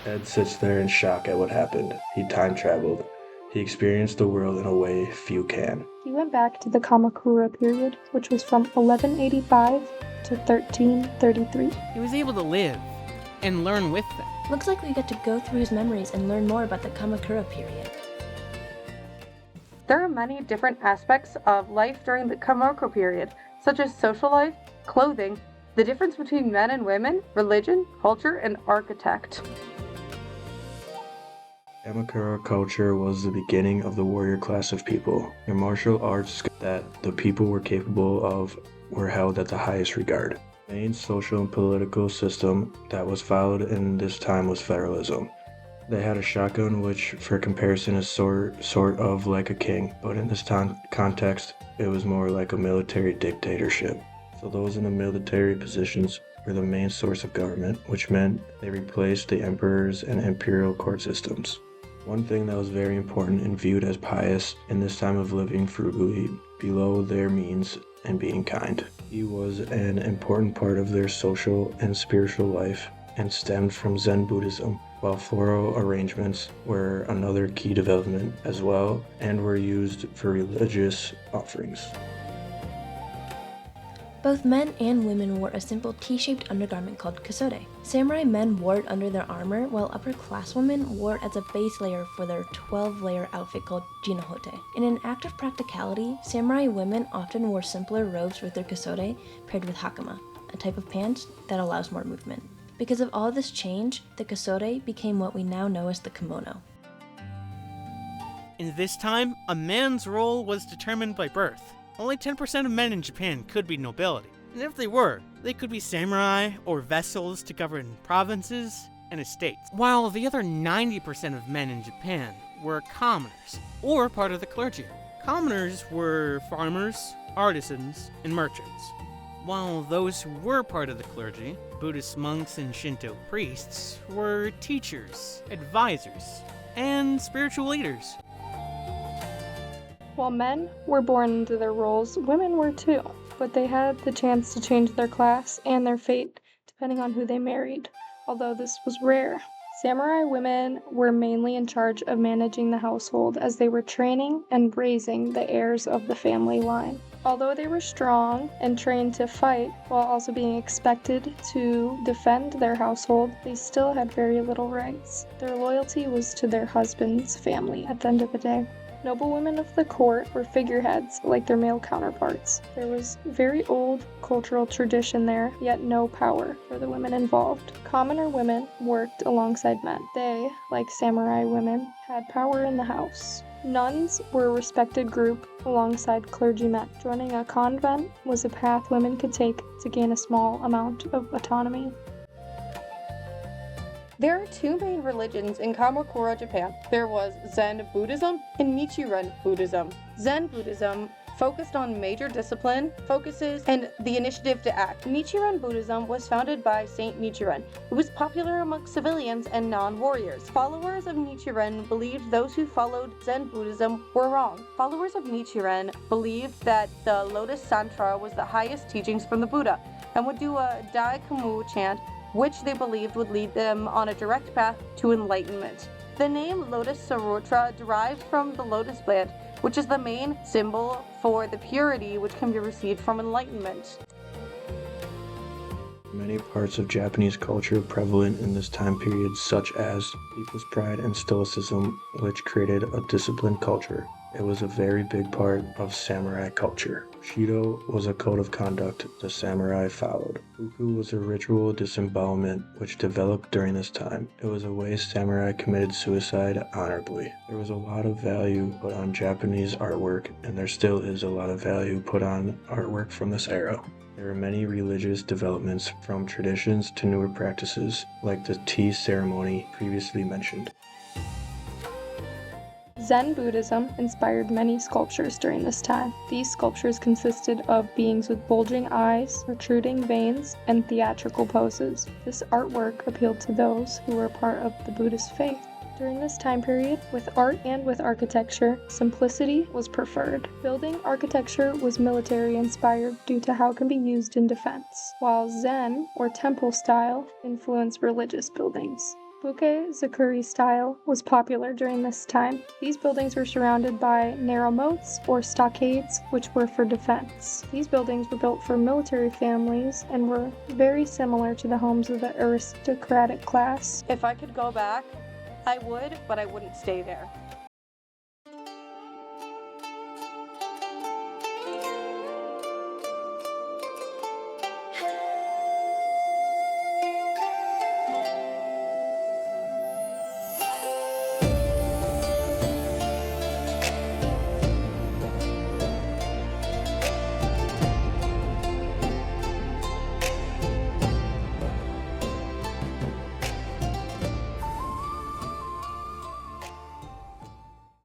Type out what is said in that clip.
Ed sits there in shock at what happened. He time traveled. He experienced the world in a way few can. He went back to the Kamakura period, which was from 1185 to 1333. He was able to live and learn with them. Looks like we get to go through his memories and learn more about the Kamakura period. There are many different aspects of life during the Kamakura period, such as social life, clothing, the difference between men and women, religion, culture, and architect. Kamakura culture was the beginning of the warrior class of people. Their martial arts that the people were capable of were held at the highest regard. The main social and political system that was followed in this time was federalism. They had a shogun, which for comparison is sort of like a king, but in this context, it was more like a military dictatorship. So those in the military positions were the main source of government, which meant they replaced the emperors and imperial court systems. One thing that was very important and viewed as pious in this time of living frugally, below their means, and being kind. He was an important part of their social and spiritual life and stemmed from Zen Buddhism, while floral arrangements were another key development as well and were used for religious offerings. Both men and women wore a simple T-shaped undergarment called kasode. Samurai men wore it under their armor, while upper-class women wore it as a base layer for their 12-layer outfit called jinahote. In an act of practicality, samurai women often wore simpler robes with their kasode paired with hakama, a type of pants that allows more movement. Because of all this change, the kasode became what we now know as the kimono. In this time, a man's role was determined by birth. Only 10% of men in Japan could be nobility, and if they were, they could be samurai or vassals to govern provinces and estates, while the other 90% of men in Japan were commoners, or part of the clergy. Commoners were farmers, artisans, and merchants, while those who were part of the clergy, Buddhist monks and Shinto priests, were teachers, advisors, and spiritual leaders. While men were born into their roles, women were too, but they had the chance to change their class and their fate depending on who they married, although this was rare. Samurai women were mainly in charge of managing the household as they were training and raising the heirs of the family line. Although they were strong and trained to fight while also being expected to defend their household, they still had very little rights. Their loyalty was to their husband's family at the end of the day. Noblewomen of the court were figureheads like their male counterparts. There was very old cultural tradition there, yet no power for the women involved. Commoner women worked alongside men. They, like samurai women, had power in the house. Nuns were a respected group alongside clergymen. Joining a convent was a path women could take to gain a small amount of autonomy. There are two main religions in Kamakura, Japan. There was Zen Buddhism and Nichiren Buddhism. Zen Buddhism focused on major discipline, focuses, and the initiative to act. Nichiren Buddhism was founded by Saint Nichiren. It was popular amongst civilians and non-warriors. Followers of Nichiren believed those who followed Zen Buddhism were wrong. Followers of Nichiren believed that the Lotus Sutra was the highest teachings from the Buddha and would do a Dai Kamu chant, which they believed would lead them on a direct path to enlightenment. The name Lotus Sutra derives from the lotus plant, which is the main symbol for the purity which can be received from enlightenment. Many parts of Japanese culture prevalent in this time period, such as people's pride and stoicism, which created a disciplined culture. It was a very big part of samurai culture. Shido was a code of conduct the samurai followed. Fuku was a ritual disembowelment which developed during this time. It was a way samurai committed suicide honorably. There was a lot of value put on Japanese artwork, and there still is a lot of value put on artwork from this era. There are many religious developments from traditions to newer practices, like the tea ceremony previously mentioned. Zen Buddhism inspired many sculptures during this time. These sculptures consisted of beings with bulging eyes, protruding veins, and theatrical poses. This artwork appealed to those who were part of the Buddhist faith. During this time period, with art and with architecture, simplicity was preferred. Building architecture was military inspired due to how it can be used in defense, while Zen, or temple style, influenced religious buildings. Zakuri style was popular during this time. These buildings were surrounded by narrow moats or stockades, which were for defense. These buildings were built for military families and were very similar to the homes of the aristocratic class. If I could go back, I would, but I wouldn't stay there.